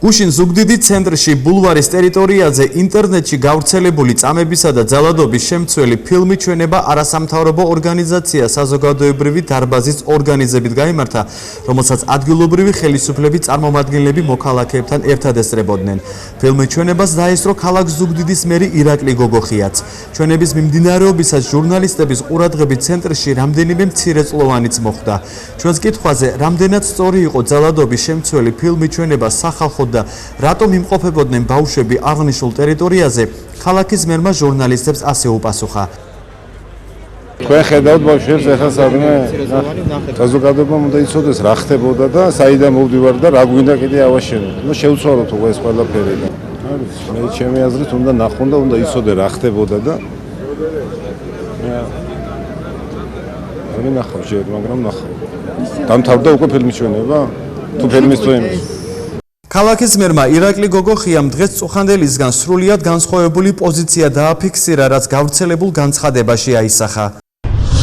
გუშინ ზუგდიდი ცენტრში ბულვარის ტერიტორიაზე ინტერნეტში გავრცელებული წამებისა და ძალადობის შემცველი ფილმი ჩვენება არასამთავრობო ორგანიზაცია საზოგადოებრივი დარბაზის ორგანიზებით გაიმართა, რომელსაც ადგილობრივი ხელისუფლების წარმომადგენლები მოქალაქეებთან ერთად ესწრებოდნენ. ფილმი ჩვენებას დაესწრო ქალაქ ზუგდიდის მერი ირაკლი გოგოხიაც. ჩვენების მიმდინარეობისას ჟურნალისტების ყურადღებით ცენტრში რამდენიმე მცირეწლოვანიც მოხვდა. ჩვენს კითხვაზე, რამდენად სწორი იყო ძალადობის შემცველი ფილმი ჩვენება სახალხო და რატომ იმყოფებოდნენ ბავშვები აღნიშნულ ტერიტორიაზე, ქალაქის მერმა ჟურნალისტებს ასე უპასუხა. თქვენ ხედავთ ბავშვებს ახლა საქმე საზოგადოებამ უნდა იცოდეს რა ხდებოდა და საიდან მოვდივარ და რა გვინდა კიდე ავაშენოთ. ნუ შევცვალოთ უკვე ეს ყველაფერი და მე ჩემი აზრით უნდა ნახონ და უნდა იცოდე რა ხდებოდა და მე ნახავ ჯერ, მაგრამ ნახავ. დამთავრდა უკვე ფილმი ჩვენება? თუ ფილმის თუ იმის ქალაქის მერმა ირაკლი გოგოხიამ დღეს წუხანდილისგან სრულიად განსხვავებული პოზიცია დააფიქსირა, რაც გავრცელებულ განცხადებაში აისახა.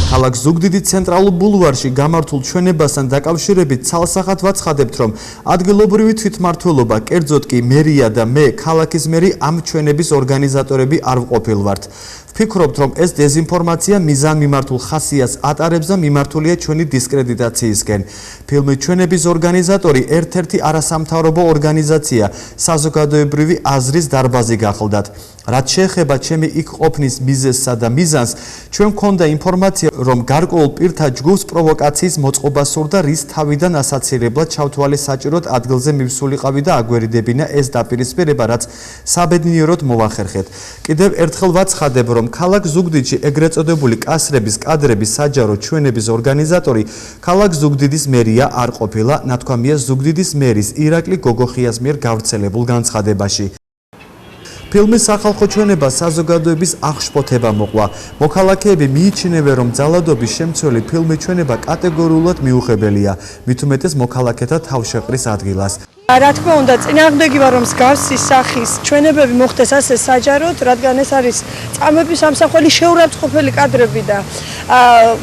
ქალაქ ზუგდიდის ცენტრალურ ბულვარში გამართულ ჩვენებასთან დაკავშირებით ცალსახად ვაცხადებთ, რომ ადგილობრივი თვითმმართველობა, კერძოდ კი მერია და მე, ქალაქის მერი ამ ჩვენების ორგანიზატორები არ ვყოფილვართ. ვფიქრობთ, რომ ეს დეზინფორმაცია მიზანმიმართულ ხასიათს ატარებს და მიმართულია ჩვენი დისკრედიტაციისკენ. ფილმი ჩვენების ორგანიზატორი ერთ-ერთი არასამთავრობო ორგანიზაცია საზოგადოებრივი აზრის დარბაზი გახლდათ. რაც შეეხება ჩემი იქ ყოფნის მიზეზსა და მიზანს, ჩვენ გვქონდა ინფორმაცია, რომ გარკვეულ პირთა ჯგუფს პროვოკაციის მოწყობა სურდა, რის თავიდან ასაცილებლად ჩავთვალე საჭიროდ ადგილზე მივსულიყავი და აგვერიდებინა ეს დაპირისპირება, რაც საბედნიეროდ მოვახერხეთ. კიდევ ერთხელ ვაცხადებ, რომ ქალაქ ზუგდიდში ეგრეთ წოდებული კასრების კადრების საჯარო ჩვენების ორგანიზატორი ქალაქ ზუგდიდის მერია არ ყოფილა, ნათქვამია ზუგდიდის მერის ირაკლი გოგოხიას მიერ გავრცელებულ განცხადებაში. ფილმის სახალხო ჩვენება საზოგადოების აღშფოთება მოყვა. მოქალაქეები მიიჩნევენ, რომ ძალადობის შემცველი ფილმი ჩვენება კატეგორიულად მიუღებელია, მით უმეტეს მოქალაქეთა თავშეყრის ადგილას. რა თქმა უნდა, წინააღმდეგი ვარ, რომ მსგავსი სახის ჩვენებები მოხდეს ასე საჯაროდ, რადგან ეს არის წამების ამსახველი შეურაცხყოფელი კადრები და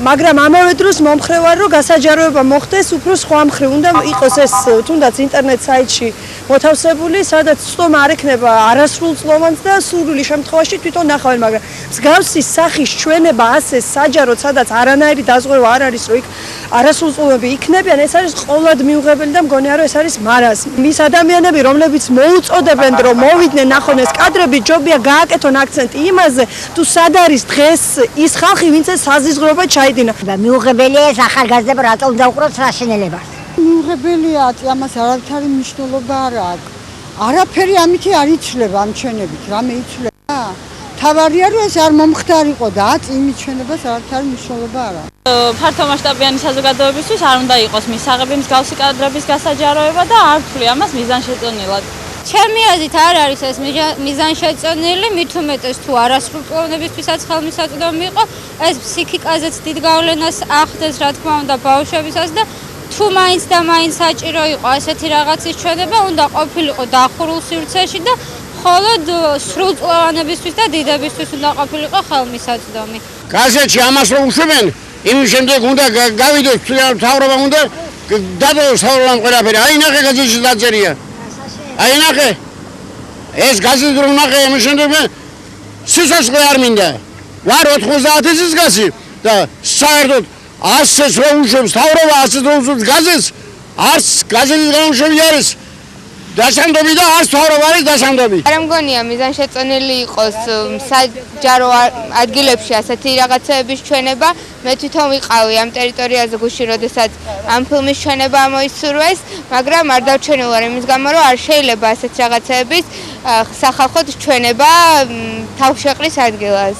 მაგრამ ამავე დროს მომხრე ვარ, რომ გასაჯაროება მოხდეს უფრო სხვა მხრივ. უნდა იყოს ეს თუნდაც ინტერნეტ საიტში მოთავსებული, სადაც ცდომა არ ექნება არასრულწლოვანს და სრული შემთხვევაში თვითონ ნახავენ, მაგრამ მსგავსი სახის ჩვენება ასე საჯაროდ, სადაც არანაირი დაზღვევა არ არის, რომ იქ არასრულწლოვანები იქნებიან, ეს არის ყოვლად მიუღებელი და მგონია, რომ ეს არის მარაზმი. ის ადამიანები, რომლებიც მოუწოდებენ, რომ მოვიდნენ ნახონ ეს კადრები, ჯობია გააკეთონ აქცენტი იმაზე, თუ სად არის დღეს ის ხალხი, ვინც ეს საზიზღრობა ჩაიდინა. მიუღებელია ეს ახალგაზრდობა, რატომ დაუყროთ საშენელებას. მიუღებელია, ამას არავითარი მნიშვნელობა არ აქვს. არაფერი ამითი არ იცვლება ამ ჩვენებით, რამე იცვლება? თავარია, რომ ეს არ მომხდარიყო და წინ ჩვენებას არავითარი მნიშვნელობა არ აქვს. ფართომასშტაბიანი საზოგადოებისთვის არ უნდა იყოს მისაღები მსგავსი კადრების გასაჯაროება და არ ვთვლი ამას მიზანშეწონილად. ჩემი აზრით არ არის ეს მიზანშეწონილი, მით უმეტეს თუ არასრულწლოვანებისთვისაც ხელმისაწვდომი იყო, ეს ფსიქიკაზეც დიდ გავლენას ახდენს, რა თქმა უნდა, ბავშვებისას და თუ მაინც და მაინც საჭირო იყო ასეთი რაღაცის ჩვენება, უნდა ყოფილიყო დახურულ სივრცეში და მხოლოდ სრულწლოვანებისთვის და დიდებისთვის უნდა ყოფილიყო ხელმისაწვდომი. გაზეთში ამას რომ უშვებენ, იმის შემდეგ უნდა გავიდოს მთავრობა უნდა დადოს თავრობამ ყველაფერი. აი ნახე გაზეთში დაწერია. აი ნახე. ეს გაზეთი რომ ნახე, იმის შემდეგ სიცოცხლე არ მინდა. ვარ 90 წლის გასი და საერთოდ ასეც რომ უშვებს თავრობა, ასეც რომ უშვებს გაზეთს, არც გაზეთი გამოშვები არის. დასანდობი და არც თავრობა არის დასანდობი. არ მგონია მიზანშეწონილი იყოს საჯარო ადგილებში ასეთი რაღაცების ჩვენება. მე თვითონ ვიყავი ამ ტერიტორიაზე გუშინ, როდესაც ამ ფილმის ჩვენება მოისურვეს, მაგრამ არ დავჩენილ ვარ იმის გამო, რომ არ შეიძლება ასეთ რაღაცების სახალხოდ ჩვენება თავშეყრის ადგილას.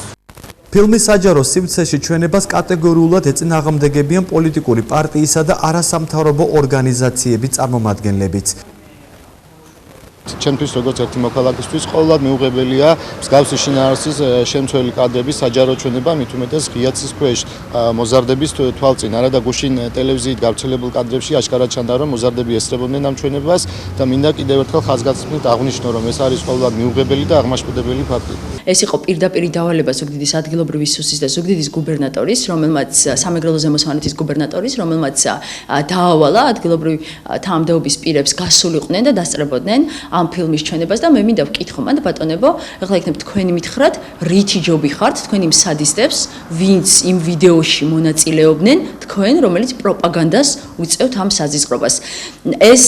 ფილმის საჯარო სივრცეში ჩვენებას კატეგორიულად ეწინააღმდეგებიან პოლიტიკური პარტიისა და არასამთავრობო ორგანიზაციების წარმომადგენლებიც. ჩემთვის როგორც ერთი მოქალაქისთვის ყოველად მიუღებელია მსგავსი შინაარსის შემცველი კადრების საჯარო ჩვენება, მით უმეტეს ღია ცის ქვეშ მოზარდების თვალწინ. არა და გუშინ ტელევიზიით გავრცელებულ კადრებში აშკარად ჩანდა, რომ მოზარდები ესწრებოდნენ ამ ჩვენებას და მინდა კიდევ ერთხელ ხაზგასმით აღვნიშნო, რომ ეს არის ყოველად მიუღებელი და აღმაშფოთებელი ფაქტი. ეს იყო პირდაპირ დავალება ზუგდიდის ადგილობრივი სუსის და ზუგდიდის გუბერნატორის, რომელმაც სამეგრელო ზემო სვანეთის გუბერნატორის, რომელმაც დაავალა ადგილობრივი თანამდებობის პირებს გასულიყვნენ და დასწრებოდნენ ამ ფილმის ჩვენებას და მე მინდა ვკითხო მანდ ბატონებო, ეხლა იქნებ თქვენი მითხრათ, რითი ჯობი ხართ თქვენ იმ სადისტებს, ვინც იმ ვიდეოში მონაწილეობდნენ, თქვენ რომელიც პროპაგანდას უწევთ ამ საზისყრობას. ეს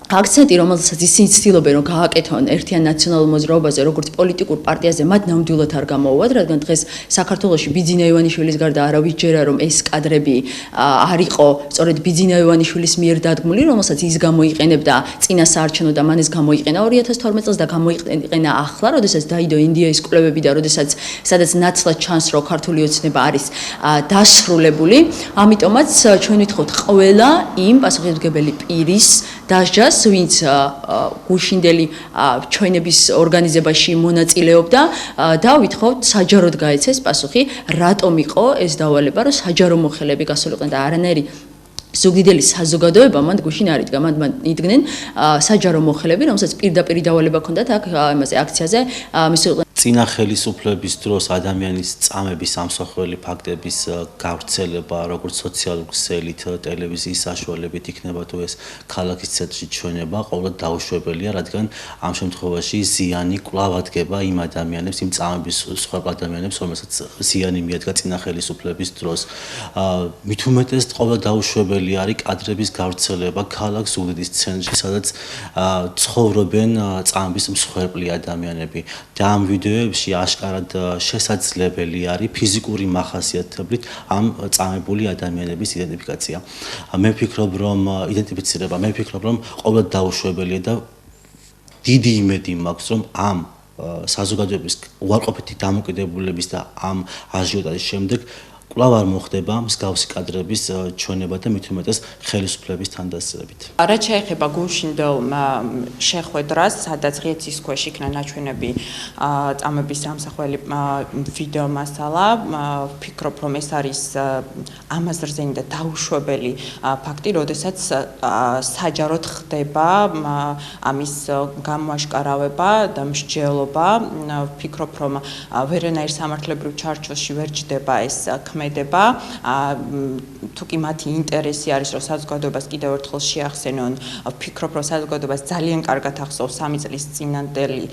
აქცენტი, რომელსაც ისინი ცდილობენ რომ გააკეთონ ერთიან ნაციონალურ მოძრაობაზე, როგორც პოლიტიკურ პარტიაზე, მათ ნამდვილად არ გამოუვათ, რადგან დღეს საქართველოში ბიძინა ივანიშვილის გარდა არავის ჯერა რომ ეს კადრები არ იყო სწორედ ბიძინა ივანიშვილის მიერ დადგმული, რომელსაც ის გამოიყენებდა წინა საარჩევნო და მან ეს გამოიყენა 2012 წელს და გამოიყენა ახლა, როდესაც დაიდო ინდიის კვლევები და როდესაც სადაც ნაცვლად ჩანს რომ ქართული ოცნება არის დასრულებული, ამიტომაც ჩვენ ვითხოვთ ყველა იმ პასუხისმგებელი პირის დასჯას, ვინც გუშინდელი ჩვენების ორგანიზებაში მონაწილეობდა და ვითხოვთ საჯაროდ გაეცეს პასუხი, რატომ იყო ეს დავალება, რომ საჯარო მოხელეები გასულიყვნენ და არანაირი ზუგდიდელი საზოგადოება მანდ გუშინ არ იდგა, მანდ იდგნენ საჯარო მოხელეები, რომელსაც პირდაპირ დავალება ჰქონდათ აქ იმაზე აქციაზე მისულიყვნენ. წინა ხელისუფლების დროს ადამიანის წამების ამსახველი ფაქტების გავრცელება, როგორც სოციალურ ქსელით, ტელევიზიის საშუალებით იქნება თუ ეს ქალაქის ცენტრში ჩვენება, ყოველდღე დაუშვებელია, რადგან ამ შემთხვევაში ზიანი კვლავ ადგება იმ ადამიანებს, იმ წამების სხვა ადამიანებს, რომელსაც ზიანი მიადგა წინა ხელისუფლების დროს. მით უმეტეს ყოველდღე დაუშვებელი არის კადრების გავრცელება ქალაქ ზუგდიდის ცენტრში, სადაც ცხოვრობენ წამების მსხვერპლი ადამიანები. და ამ ვიდეოებში აშკარად შესაძლებელი არის ფიზიკური მახასიათებლით ამ წამებული ადამიანების იდენტიფიკაცია. მე ვფიქრობ, რომ იდენტიფიცირება, მე ვფიქრობ, რომ ყოველდღე დაუშვებელია და დიდი იმედი მაქვს, რომ ამ საზოგადოების უარყოფითი დამოკიდებულების და ამ აჟიოტაჟის შემდეგ კვლავ არ მოხდება მსგავსი კადრების ჩვენება და მით უმეტეს ხელისუფლების თანდასწრებით. რაც შეეხება გუშინდელ შეხვედრას, სადაც ღია ცის ქვეშ იქნა ნაჩვენები წამების ამსახველი ვიდეო მასალა, ვფიქრობ, რომ ეს არის ამაზრზენი და დაუშვებელი ფაქტი, როდესაც საჯაროდ ხდება ამის გამოაშკარავება და მსჯელობა. ვფიქრობ, რომ ვერანაირ სამართლებრივ ჩარჩოში ვერ ჯდება ეს ქმედება, თუ კი მათი ინტერესი არის, რომ საზოგადოებას კიდევ ერთხელ შეახსენონ, ვფიქრობ, რომ საზოგადოებას ძალიან კარგად ახსოვს 3 წლის წინანდელი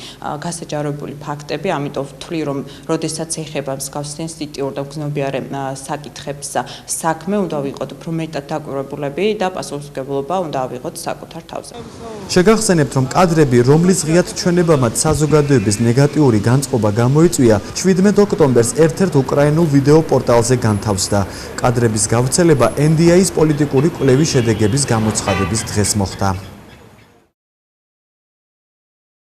გასაჯაროებული ფაქტები, ამიტომ ვთვლი, რომ როდესაც ეხება მსგავს სენსიტიურ და გრძნობიარე საკითხებს საქმე, უნდა ვიყოთ უფრო მეტად დაკვირვებულები და პასუხისმგებლობა უნდა ავიღოთ საკუთარ თავზე. შეგახსენებთ, რომ კადრები, რომლის ღიად ჩვენებამაც საზოგადოების ნეგატიური განწყობა გამოიწვია, 17 ოქტომბერს ერთ-ერთ უკრაინულ ვიდეო პორტალზე განთავსდა. კადრების გავრცელება NDI-ის პოლიტიკური კვლევის შედეგების გამოცხადების დღეს მოხდა.